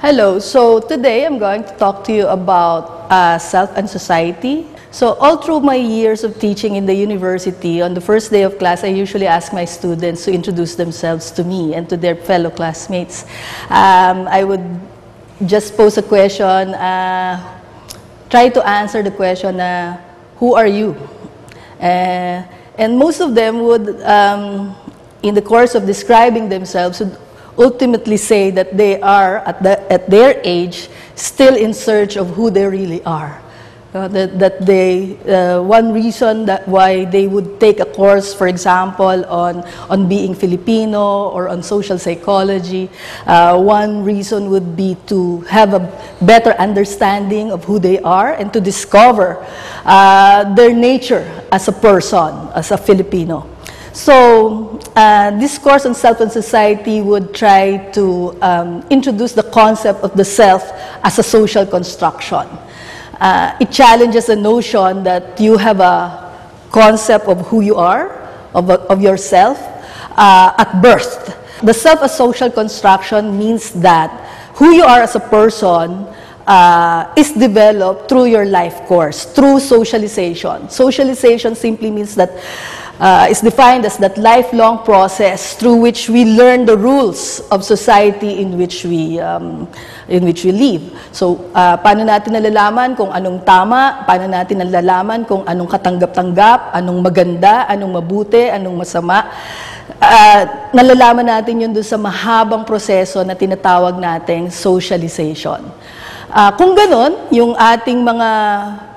Hello, so today I'm going to talk to you about self and society. So all through my years of teaching in the university, on the first day of class, I usually ask my students to introduce themselves to me and to their fellow classmates. I would just pose a question, try to answer the question, who are you? And most of them would, in the course of describing themselves, would ultimately say that they are, at their age, still in search of who they really are. One reason why they would take a course, for example, on being Filipino or on social psychology, one reason would be to have a better understanding of who they are and to discover their nature as a person, as a Filipino. So, this course on self and society would try to introduce the concept of the self as a social construction. It challenges the notion that you have a concept of who you are, of yourself, at birth. The self as social construction means that who you are as a person is developed through your life course, through socialization. Socialization simply means that is defined as that lifelong process through which we learn the rules of society in which we live. So, paano natin nalalaman kung anong tama, paano natin nalalaman kung anong katanggap-tanggap, anong maganda, anong mabuti, anong masama. Nalalaman natin yun doon sa mahabang proseso na tinatawag nating socialization. Kung ganon, yung ating mga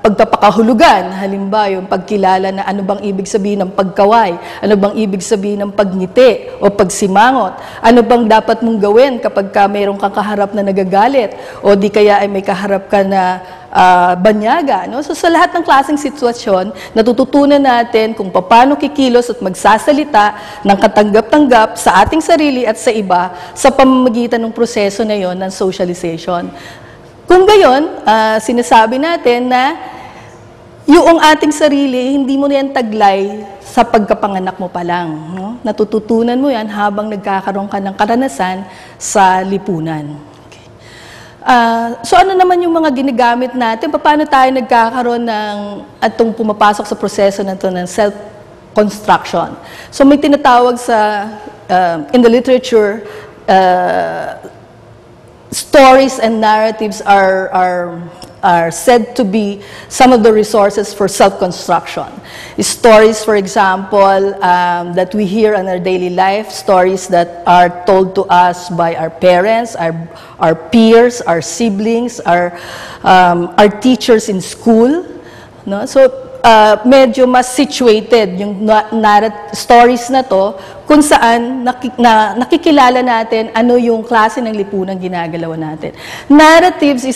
pagpapakahulugan, halimbawa yung pagkilala na ano bang ibig sabihin ng pagkaway, ano bang ibig sabihin ng pagngiti o pagsimangot, ano bang dapat mong gawin kapag mayroong kang kaharap na nagagalit o di kaya ay may kaharap ka na banyaga. No? So sa lahat ng klaseng sitwasyon, natututunan natin kung paano kikilos at magsasalita ng katanggap-tanggap sa ating sarili at sa iba sa pamamagitan ng proseso na yon ng socialization. Kung gayon, sinasabi natin na yung ating sarili, hindi mo yan taglay sa pagkapanganak mo pa lang. No? Natututunan mo yan habang nagkakaroon ka ng karanasan sa lipunan. Okay. So ano naman yung mga ginagamit natin? Paano tayo nagkakaroon ng atong pumapasok sa proseso na ito ng self-construction? So may tinatawag sa, in the literature, stories and narratives are said to be some of the resources for self-construction. Stories, for example, that we hear in our daily life, stories that are told to us by our parents, our peers, our siblings, our teachers in school. No? So, medyo mas situated yung stories na to kung saan nakikilala natin ano yung klase ng lipunang ginagalawan natin. Narratives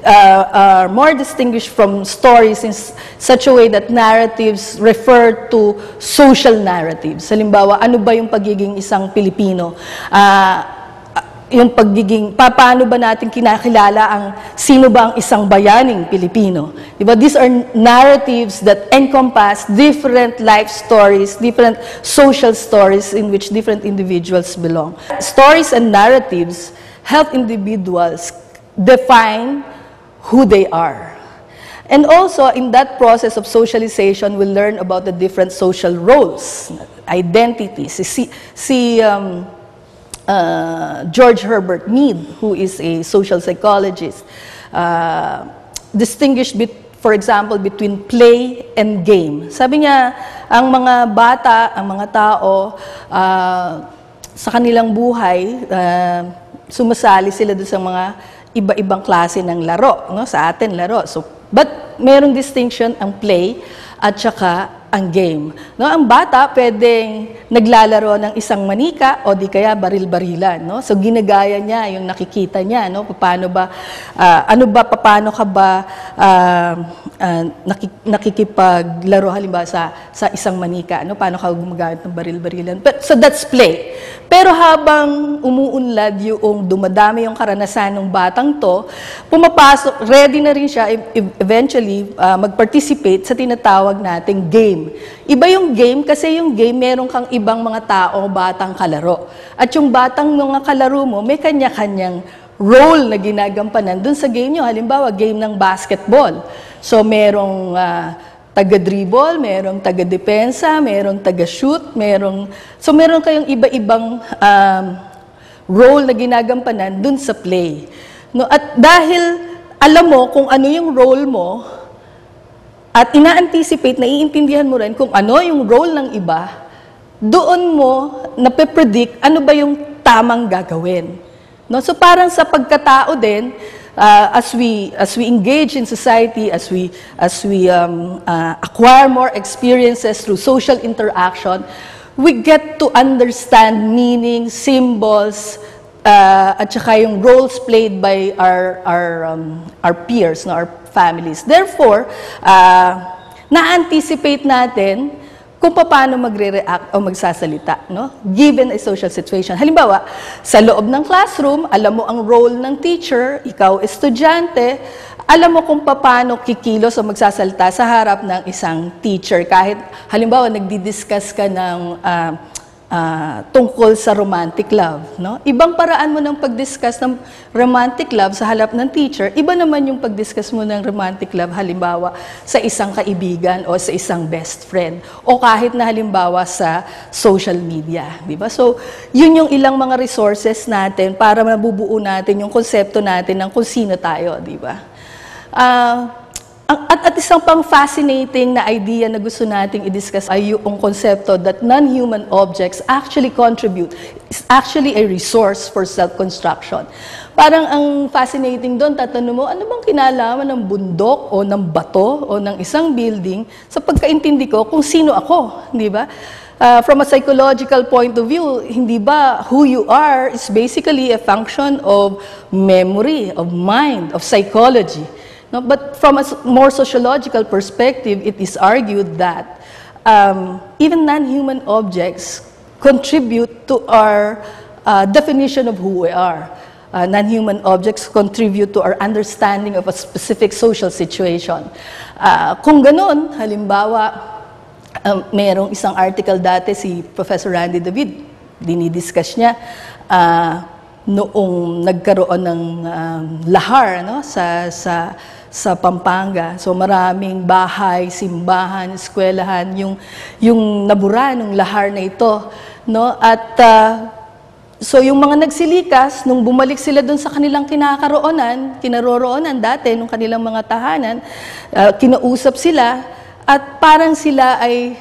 are more distinguished from stories in such a way that narratives refer to social narratives. Halimbawa, ano ba yung pagiging isang Pilipino? Yung pagiging, paano ba natin kinakilala ang sino ba ang isang bayaning Pilipino? Diba? These are narratives that encompass different life stories, different social stories in which different individuals belong. Stories and narratives help individuals define who they are. And also, in that process of socialization, we learn about the different social roles, identities. George Herbert Mead, who is a social psychologist, distinguished, for example, between play and game. Sabi niya, ang mga bata, ang mga tao, sa kanilang buhay, sumasali sila doon sa mga iba-ibang klase ng laro. No? Sa atin, laro. So, but merong distinction ang play at saka ang game. No, ang bata pwedeng naglalaro ng isang manika o di kaya baril-barilan, no? So ginagaya niya yung nakikita niya, no? Paano ba paano ka ba nakikipaglaro halimbawa sa isang manika, no? Paano ka gumagamit ng baril-barilan? So that's play. Pero habang umuunlad yung dumadami yung karanasan ng batang to, pumapasok, ready na rin siya eventually mag-participate sa tinatawag nating game. Iba yung game kasi yung game meron kang ibang mga tao, batang kalaro. At yung batang mga kalaro mo, may kanya-kanyang role na ginagampanan dun sa game nyo. Halimbawa, game ng basketball. So, merong taga-dribble, merong taga-depensa, merong taga-shoot, so meron kayong iba-ibang role na ginagampanan dun sa play. No? At dahil alam mo kung ano yung role mo, at ina-anticipate, naiintindihan mo rin kung ano yung role ng iba, doon mo nape-predict ano ba yung tamang gagawin. No? So parang sa pagkatao din, as we engage in society, as we acquire more experiences through social interaction, we get to understand meaning, symbols, at saka yung roles played by our peers, no, our families. Therefore, na-anticipate natin kung paano magre-react o magsasalita, no? Given a social situation. Halimbawa, sa loob ng classroom, alam mo ang role ng teacher, ikaw estudyante, alam mo kung paano kikilos o magsasalita sa harap ng isang teacher. Kahit, halimbawa, nagdi-discuss ka ng tungkol sa romantic love. No? Ibang paraan mo ng pag-discuss ng romantic love sa harap ng teacher, iba naman yung pag-discuss mo ng romantic love halimbawa sa isang kaibigan o sa isang best friend o kahit na halimbawa sa social media. Diba? So, yun yung ilang mga resources natin para mabubuo natin yung konsepto natin ng kung sino tayo. Diba? At isang pang fascinating na idea na gusto nating i-discuss ay yung konsepto that non-human objects actually contribute, is actually a resource for self-construction. Parang ang fascinating doon, tatanong mo, ano bang kinalaman ng bundok o ng bato o ng isang building sa pagkaintindi ko kung sino ako, di ba? From a psychological point of view, hindi ba who you are is basically a function of memory, of mind, of psychology. No, but from a more sociological perspective, it is argued that even non-human objects contribute to our definition of who we are. Non-human objects contribute to our understanding of a specific social situation. Kung ganun, halimbawa, mayroong isang article dati si Professor Randy David, dinidiscuss niya, noong nagkaroon ng lahar, no, sa Pampanga. So maraming bahay, simbahan, eskwelahan, yung nabura ng lahar na ito, no? At so yung mga nagsilikas nung bumalik sila doon sa kanilang kinaroroonan dati nung kanilang mga tahanan, kinausap sila at parang sila ay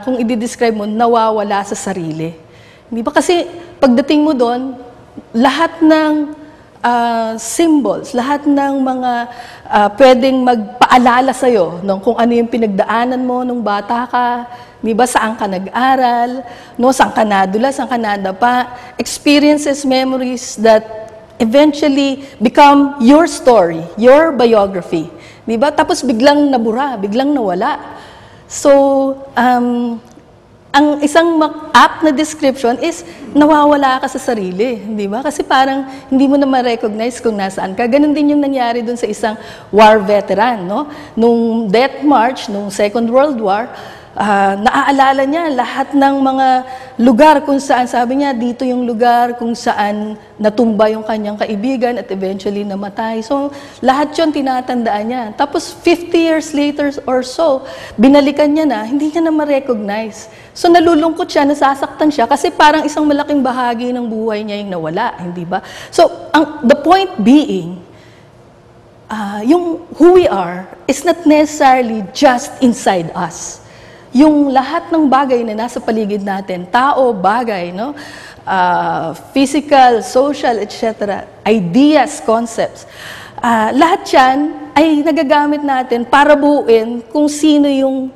kung i-describe mo nawawala sa sarili. Hindi ba kasi pagdating mo doon, lahat ng symbols, lahat ng mga pwedeng magpaalala sa'yo kung ano yung pinagdaanan mo nung bata ka, di ba, saan ka nag-aral, no, saan ka nadula, saan ka nadapa, experiences, memories that eventually become your story, your biography. Di ba? Tapos biglang nabura, biglang nawala. So, ang isang apt na description is nawawala ka sa sarili, di ba? Kasi parang hindi mo na ma-recognize kung nasaan ka. Ganon din yung nangyari dun sa isang war veteran, no? Nung death march, nung Second World War, naaalala niya lahat ng mga lugar kung saan, sabi niya, dito yung lugar kung saan natumba yung kanyang kaibigan at eventually namatay. So, lahat yun tinatandaan niya. Tapos, 50 years later or so, binalikan niya na, hindi niya na ma-recognize. So, nalulungkot siya, nasasaktan siya, kasi parang isang malaking bahagi ng buhay niya yung nawala, hindi ba? So, the point being, yung who we are is not necessarily just inside us. Yung lahat ng bagay na nasa paligid natin, tao, bagay, no? Physical, social, etc., ideas, concepts, lahat yan ay nagagamit natin para buuin kung sino yung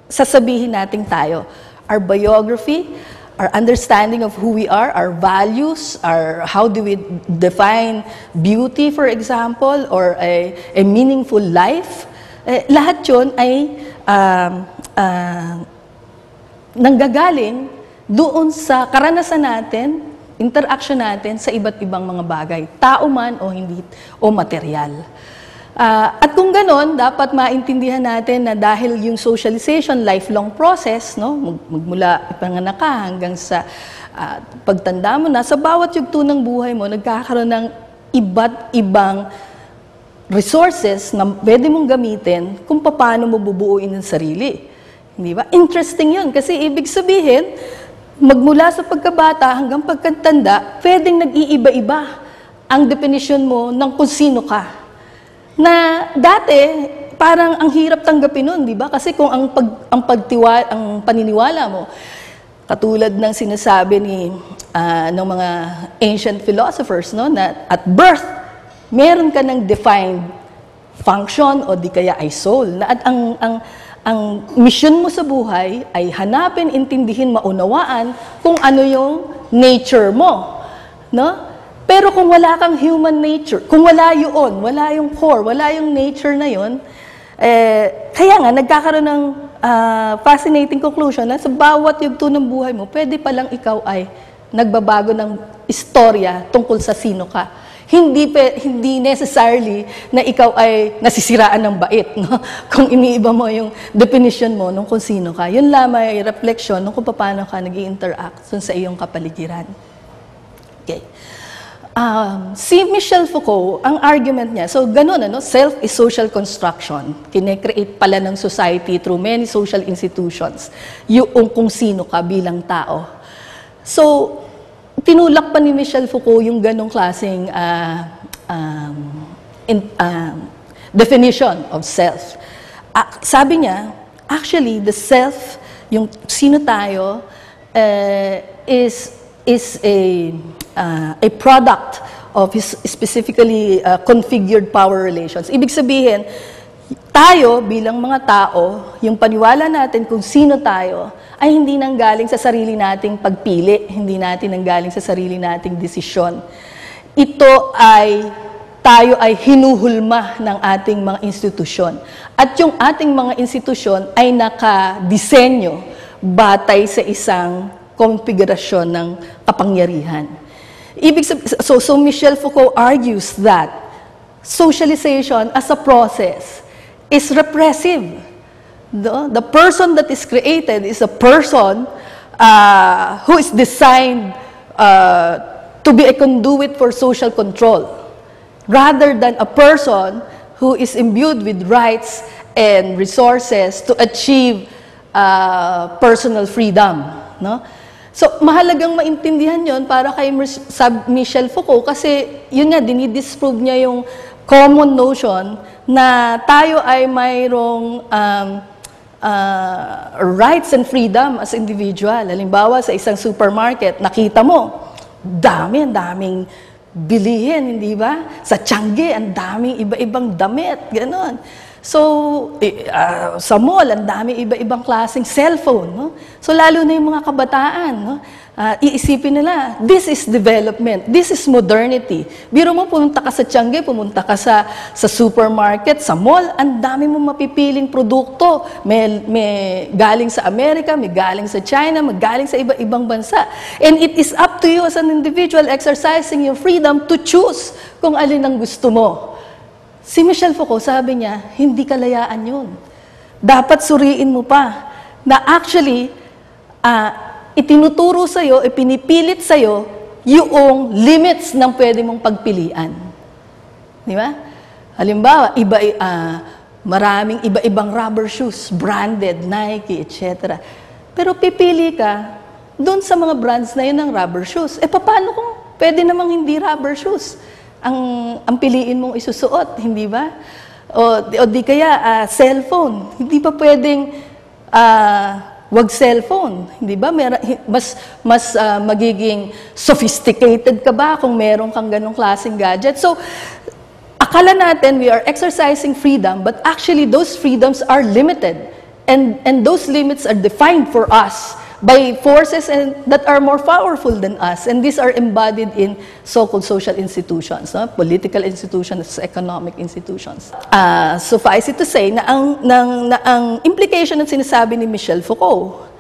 sasabihin nating tayo. Our biography, our understanding of who we are, our values, how do we define beauty, for example, or a meaningful life, lahat yun ay nanggagaling doon sa karanasan natin, interaction natin sa iba't ibang mga bagay, tao man o hindi, o material. At kung ganon, dapat maintindihan natin na dahil yung socialization, lifelong process, no, magmula ipanganak ka hanggang sa pagtanda mo na, sa bawat yugto ng buhay mo, nagkakaroon ng iba't ibang resources na pwede mong gamitin kung paano mo bubuuin ang sarili. Hindi ba? Interesting yun kasi ibig sabihin, magmula sa pagkabata hanggang pagkatanda, pwedeng nag-iiba-iba ang definition mo ng kung sino ka. Na dati, parang ang hirap tanggapin nun, di ba? Kasi kung ang paniniwala mo, katulad ng sinasabi ng mga ancient philosophers, no, na at birth, meron ka ng defined function o di kaya ay soul. Na at ang mission mo sa buhay ay hanapin, intindihin, maunawaan kung ano yung nature mo. No? Pero kung wala kang human nature, kung wala yun, wala yung core, wala yung nature na yun, kaya nga, nagkakaroon ng fascinating conclusion na sa bawat yugto ng buhay mo, pwede palang ikaw ay nagbabago ng istorya tungkol sa sino ka. Hindi necessarily na ikaw ay nasisiraan ng bait, no? Kung iniiba mo yung definition mo nung kung sino ka. Yun lamang ay reflection nung kung paano ka nag-i-interact sa iyong kapaligiran. Okay. Si Michel Foucault, ang argument niya, so ganun, self is social construction. Kine-create pala ng society through many social institutions, yung kung sino ka bilang tao. So, tinulak pa ni Michel Foucault yung ganong klaseng definition of self. Sabi niya, actually, the self, yung sino tayo, is a product of his specifically configured power relations. Ibig sabihin, tayo bilang mga tao, yung paniwala natin kung sino tayo, ay hindi nanggaling sa sarili nating pagpili, hindi natin nanggaling sa sarili nating desisyon. Tayo ay hinuhulma ng ating mga institusyon. At yung ating mga institusyon ay nakadisenyo batay sa isang konfigurasyon ng kapangyarihan. So Michel Foucault argues that socialization as a process is repressive. The person that is created is a person who is designed to be a conduit for social control, rather than a person who is imbued with rights and resources to achieve personal freedom. No? So, mahalagang maintindihan yon para kay Michel Foucault kasi yun nga, dinidisprove niya yung common notion na tayo ay mayroong rights and freedom as individual. Halimbawa, sa isang supermarket, nakita mo, daming bilihin, hindi ba? Sa Tiangge, ang daming iba-ibang damit, gano'n. So, sa mall, ang dami iba-ibang klaseng cellphone. No? So, lalo na yung mga kabataan, no? Iisipin nila, this is development, this is modernity. Biro mo, pumunta ka sa Tiangge, pumunta ka sa supermarket, sa mall, ang dami mo mapipiling produkto. May galing sa Amerika, may galing sa China, may galing sa iba-ibang bansa. And it is up to you as an individual exercising your freedom to choose kung alin ang gusto mo. Si Michel Foucault, sabi niya, hindi kalayaan yun. Dapat suriin mo pa na actually, itinuturo sa'yo, ipinipilit sa'yo yung limits ng pwede mong pagpilian. Di ba? Halimbawa, maraming iba-ibang rubber shoes, branded, Nike, etc. Pero pipili ka doon sa mga brands na yun ng rubber shoes. Paano kung pwede namang hindi rubber shoes? Ang piliin mong isusuot, hindi ba? O di kaya, cellphone. Hindi pa pwedeng wag cellphone, hindi ba? Mas magiging sophisticated ka ba kung meron kang ganong klaseng gadget? So, akala natin we are exercising freedom, but actually those freedoms are limited. And those limits are defined for us by forces that are more powerful than us. And these are embodied in so-called social institutions, no? Political institutions, economic institutions. Suffice it to say na ang implication ng sinasabi ni Michel Foucault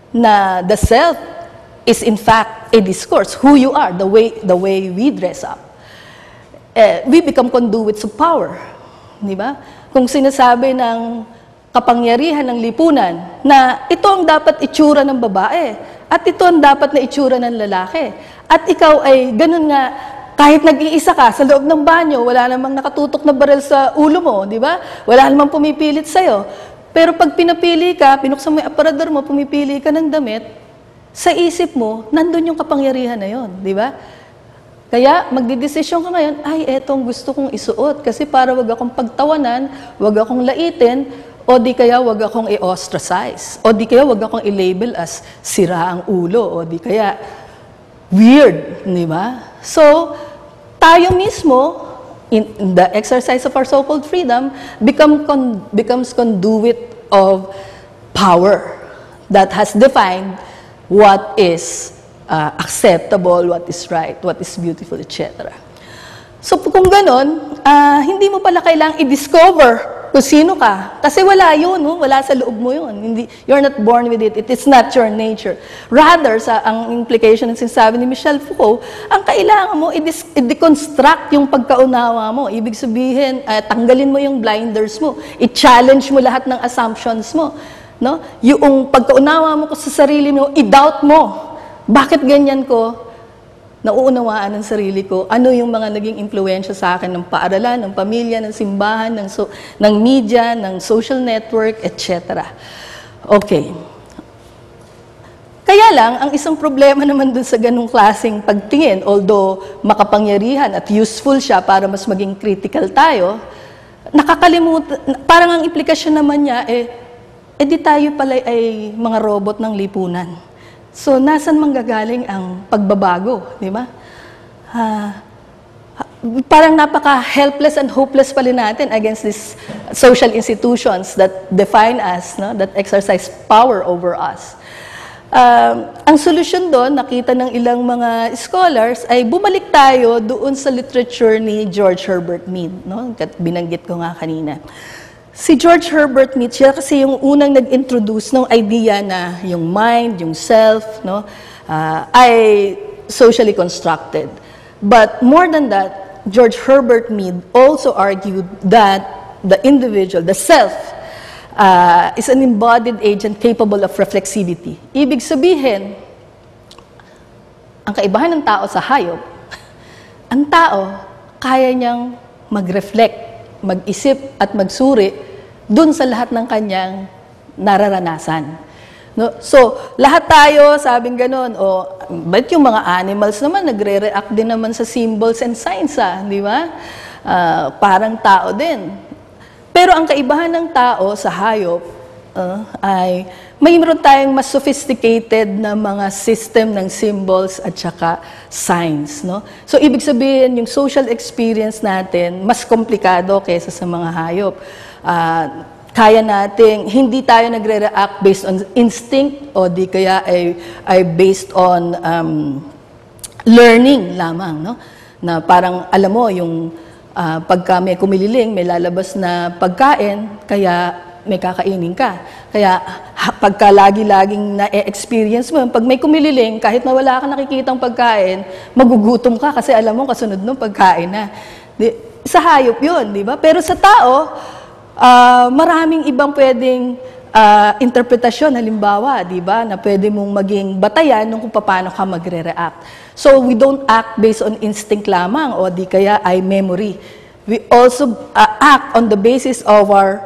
na the self is in fact a discourse, who you are, the way we dress up. We become conduits of power. Di ba? Kung sinasabi ng kapangyarihan ng lipunan na ito ang dapat itsura ng babae at ito ang dapat na itsura ng lalaki. At ikaw ay ganun nga Kahit nag-iisa ka sa loob ng banyo, wala namang nakatutok na baril sa ulo mo, di ba? Wala namang pumipilit sa'yo. Pero pag pinapili ka, pinuksan mo yung aparador mo, pumipili ka ng damit, sa isip mo, nandun yung kapangyarihan na yun, di ba? Kaya magdidesisyon ka ngayon, ay, etong gusto kong isuot kasi para wag akong pagtawanan, wag akong laitin, o di kaya wag akong i-ostracize, o di kaya wag akong i-label as sira ang ulo, o di kaya weird, di ba? So, tayo mismo, in the exercise of our so-called freedom, becomes conduit of power that has defined what is acceptable, what is right, what is beautiful, etc. So, kung ganon, hindi mo pala kailangang i-discover kung sino ka. Kasi wala yun, no? Wala sa loob mo yun. You're not born with it. It is not your nature. Rather, ang implication ng sinasabi ni Michel Foucault, ang kailangan mo, i-deconstruct yung pagkaunawa mo. Ibig sabihin, tanggalin mo yung blinders mo. I-challenge mo lahat ng assumptions mo. No? Yung pagkaunawa mo sa sarili mo, i-doubt mo. Bakit ganyan ko? Nauunawaan ng sarili ko, ano yung mga naging impluwensya sa akin ng paaralan, ng pamilya, ng simbahan, ng media, ng social network, etc. Okay. Kaya lang, ang isang problema naman dun sa ganung klaseng pagtingin, although makapangyarihan at useful siya para mas maging critical tayo, nakakalimutan, parang ang implikasyon naman niya, di tayo pala ay mga robot ng lipunan. So, nasan manggagaling ang pagbabago, di ba? Parang napaka-helpless and hopeless pala natin against these social institutions that define us, no? That exercise power over us. Ang solusyon doon, nakita ng ilang mga scholars, ay bumalik tayo doon sa literature ni George Herbert Mead, no? Binanggit ko nga kanina. Si George Herbert Mead, siya kasi yung unang nag-introduce ng idea na yung mind, yung self, no, ay socially constructed. But more than that, George Herbert Mead also argued that the individual, the self, is an embodied agent capable of reflexivity. Ibig sabihin, ang kaibahan ng tao sa hayop, ang tao kaya niyang mag-reflect, mag-isip at magsuri dun sa lahat ng kanyang nararanasan. No? So, lahat tayo, sabing ganon, ba't yung mga animals naman, nagre-react din naman sa symbols and signs, di ba? Parang tao din. Pero ang kaibahan ng tao sa hayop ay mayroon tayong mas sophisticated na mga system ng symbols at saka signs. No? So, ibig sabihin, yung social experience natin, mas komplikado kaysa sa mga hayop. Kaya nating, hindi tayo nagre-react based on instinct o di kaya ay based on learning lamang. No? Na parang, alam mo, yung pagka may kumililing, may lalabas na pagkain, kaya may kakainin ka. Kaya pagka lagi-laging na-experience mo, pag may kumililing, kahit na wala kang nakikitang pagkain, magugutom ka kasi alam mo kasunod nung pagkain na. Sa hayop yun, di ba? Pero sa tao, maraming ibang pwedeng interpretasyon, halimbawa, di ba, na pwede mong maging batayan kung paano ka magre-react. So, we don't act based on instinct lamang o di kaya ay memory. We also act on the basis of our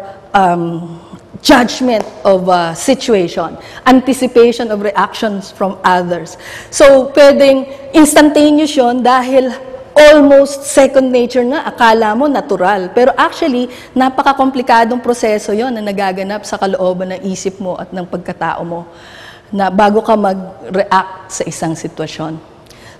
judgment of a situation, anticipation of reactions from others. So, pwedeng instantaneous yun dahil almost second nature na, akala mo natural. Pero actually, napaka-komplikadong proseso yon na nagaganap sa kalooban ng isip mo at ng pagkatao mo na bago ka mag-react sa isang sitwasyon.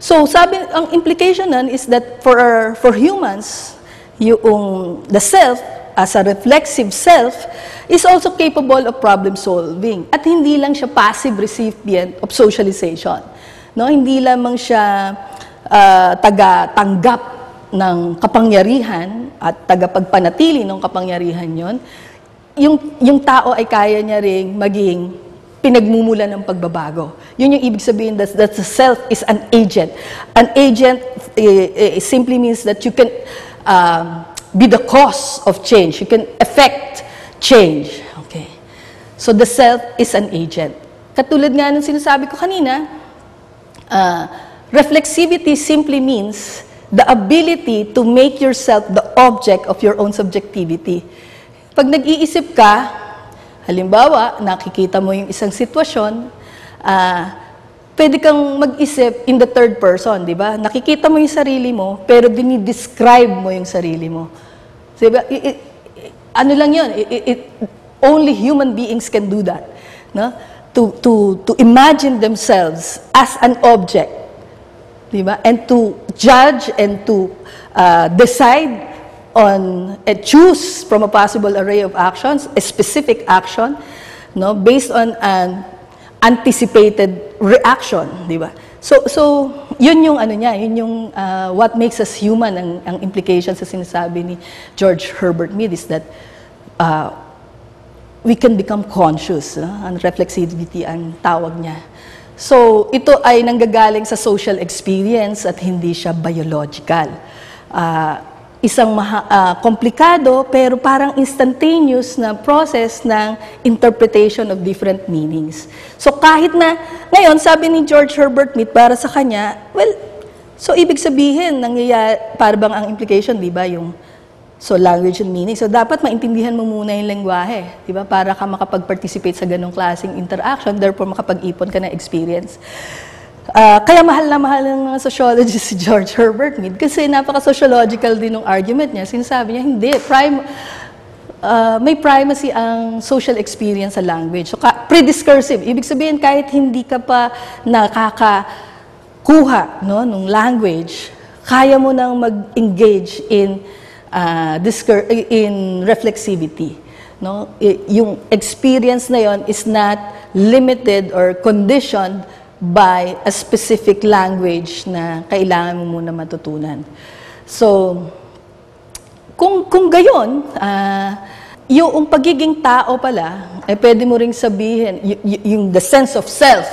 So, ang implication nun is that for humans, the self, as a reflexive self, is also capable of problem solving. At hindi lang siya passive recipient of socialization. No? Hindi lamang siya taga-tanggap ng kapangyarihan at tagapagpanatili ng kapangyarihan yon. Yung tao ay kaya niya ring maging pinagmumula ng pagbabago. Yun yung ibig sabihin that the self is an agent. An agent simply means that you can be the cause of change. You can affect change. Okay. So the self is an agent. Katulad nga ng sinasabi ko kanina, reflexivity simply means the ability to make yourself the object of your own subjectivity. Pag nag-iisip ka, halimbawa, nakikita mo yung isang sitwasyon, pwede kang mag-isip in the third person, di ba? Nakikita mo yung sarili mo, pero dinidescribe mo yung sarili mo. Diba? Ano lang yun? Only human beings can do that. No? To imagine themselves as an object. Diba? And to judge and to decide on choose from a possible array of actions, a specific action, no, based on an anticipated reaction, di ba? So yun yung ano niya, yun yung what makes us human, ang implication sa sinasabi ni George Herbert Mead is that we can become conscious, ang reflexivity ang tawag niya. So ito ay nanggagaling sa social experience at hindi siya biological. Isang komplikado pero parang instantaneous na process ng interpretation of different meanings. So kahit na, ngayon sabi ni George Herbert Mead para sa kanya, well, so ibig sabihin, para bang ang implication, di ba, yung language and meaning. So dapat maintindihan mo muna yung lengguwahe, di ba, para ka makapag-participate sa ganong klaseng interaction, therefore makapag-ipon ka ng experience. Kaya mahal na mahal ng sociologist si George Herbert Mead kasi napaka-sociological din ng argument niya. Sinasabi niya, hindi, may primacy ang social experience sa language. So, pre-discursive. Ibig sabihin, kahit hindi ka pa nakakakuha ng language, kaya mo nang mag-engage in reflexivity. No? Yung experience na yon is not limited or conditioned by a specific language na kailangan mo muna matutunan. So, kung gayon, yung pagiging tao pala, pwede mo ring sabihin, yung the sense of self.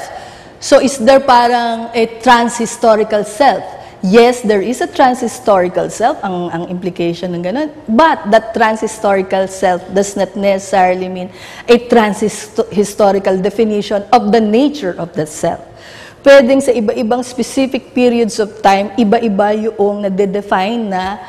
So, is there parang a transhistorical self? Yes, there is a transhistorical self, ang implication ng ganun. But that transhistorical self does not necessarily mean a transhistorical definition of the nature of that self. Pwedeng sa iba-ibang specific periods of time, iba-iba yung nade-define na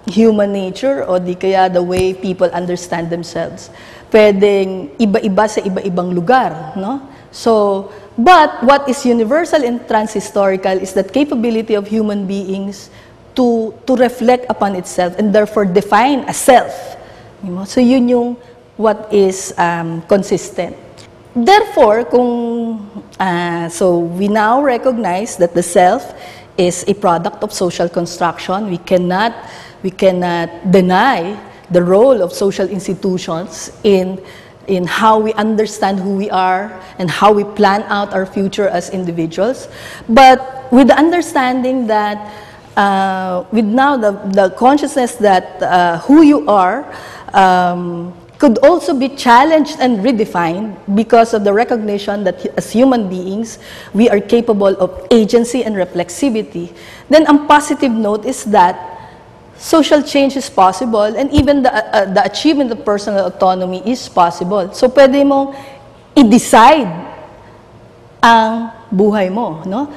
human nature o di kaya the way people understand themselves. Pwedeng iba-iba sa iba-ibang lugar, no? So, but what is universal and transhistorical is that capability of human beings to reflect upon itself and therefore define a self. So, yun yung what is consistent. Therefore, so we now recognize that the self is a product of social construction. We cannot deny the role of social institutions in how we understand who we are and how we plan out our future as individuals. But with the understanding that, with now the consciousness that who you are could also be challenged and redefined because of the recognition that as human beings, we are capable of agency and reflexivity, then ang positive note is that social change is possible and even the achievement of personal autonomy is possible. So pwede mong i-decide ang buhay mo, no?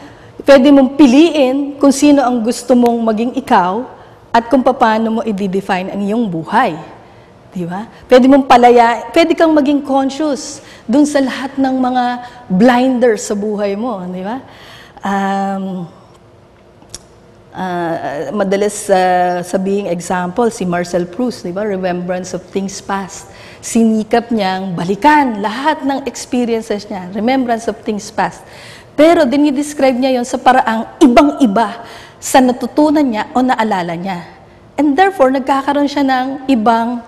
Pwede mong piliin kung sino ang gusto mong maging ikaw at kung paano mo i-define ang iyong buhay. Di ba? Pwede mong pwede kang maging conscious dun sa lahat ng mga blinders sa buhay mo, di ba? Madalas sabihing example, si Marcel Proust, di ba? Remembrance of Things Past. Sinikap niyang balikan lahat ng experiences niya, remembrance of things past. Pero dinidescribe niya yon sa paraang ibang-iba sa natutunan niya o naalala niya. And therefore, nagkakaroon siya ng ibang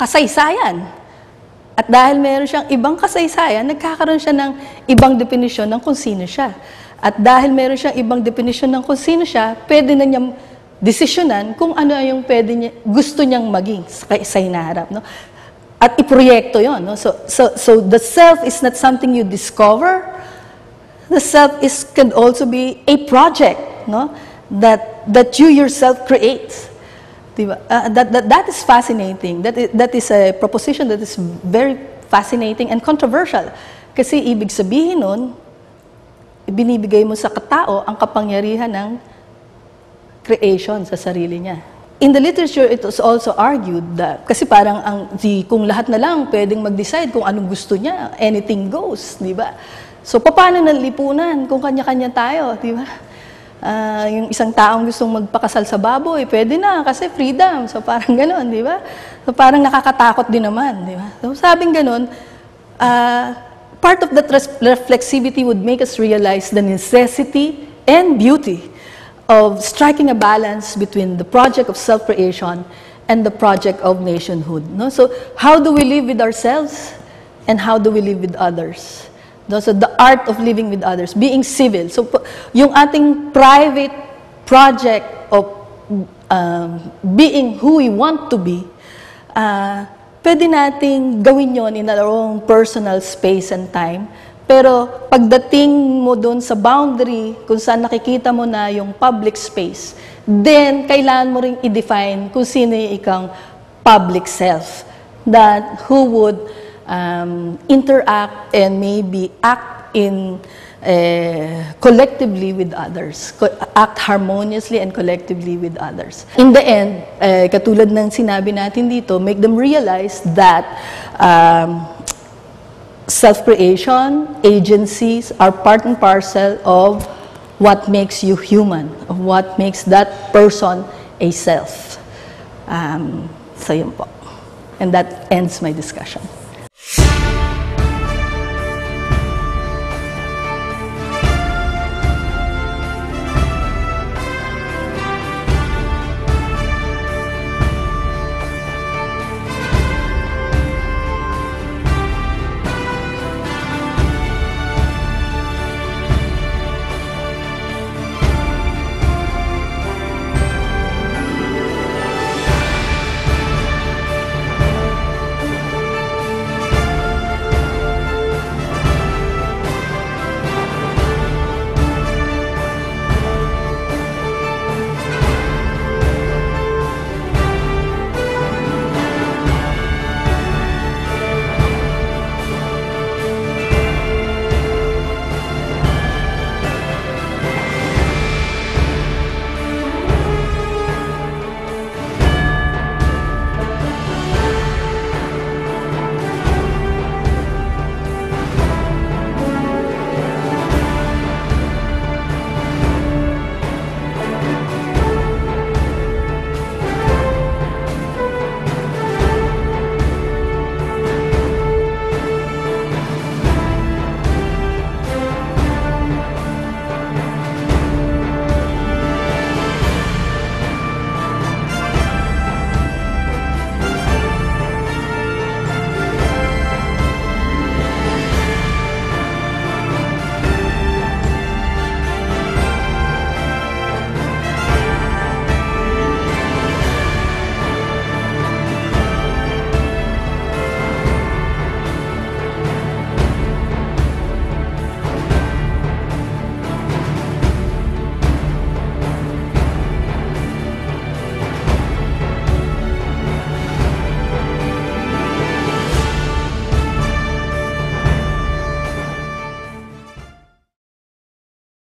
kasaysayan. At dahil meron siyang ibang kasaysayan, nagkakaroon siya ng ibang definisyon ng kung sino siya. At dahil meron siyang ibang definisyon ng kung sino siya, pwede na niyang desisyonan kung ano yung gusto niyang maging sa hinaharap. No? At iproyekto yon. No? So the self is not something you discover. The self can also be a project, no? that you yourself create. Diba? That is fascinating. That is a proposition that is very fascinating and controversial. Kasi ibig sabihin nun, binibigay mo sa katao ang kapangyarihan ng creation sa sarili niya. In the literature, it was also argued that, kasi parang kung lahat na lang pwedeng mag-decide kung anong gusto niya, anything goes, di ba? So, paano ng lipunan kung kanya-kanya tayo, di ba? Yung isang taong gustong magpakasal sa baboy, pwede na kasi freedom. So, parang gano'n, di ba? So, parang nakakatakot din naman, di ba? So, sabing gano'n, part of that reflexivity would make us realize the necessity and beauty of striking a balance between the project of self-creation and the project of nationhood. No? So, how do we live with ourselves and how do we live with others? No? So, the art of living with others, being civil. So, yung ating private project of being who we want to be, pwede nating gawin yon in our own personal space and time. Pero pagdating mo doon sa boundary, kung saan nakikita mo na yung public space, then kailangan mo ring i-define kung sino yung ikang public self, that who would interact and maybe act in collectively with others, act harmoniously and collectively with others. In the end, katulad ng sinabi natin dito, make them realize that self-creation, agencies are part and parcel of what makes you human, of what makes that person a self. So yun po. And that ends my discussion.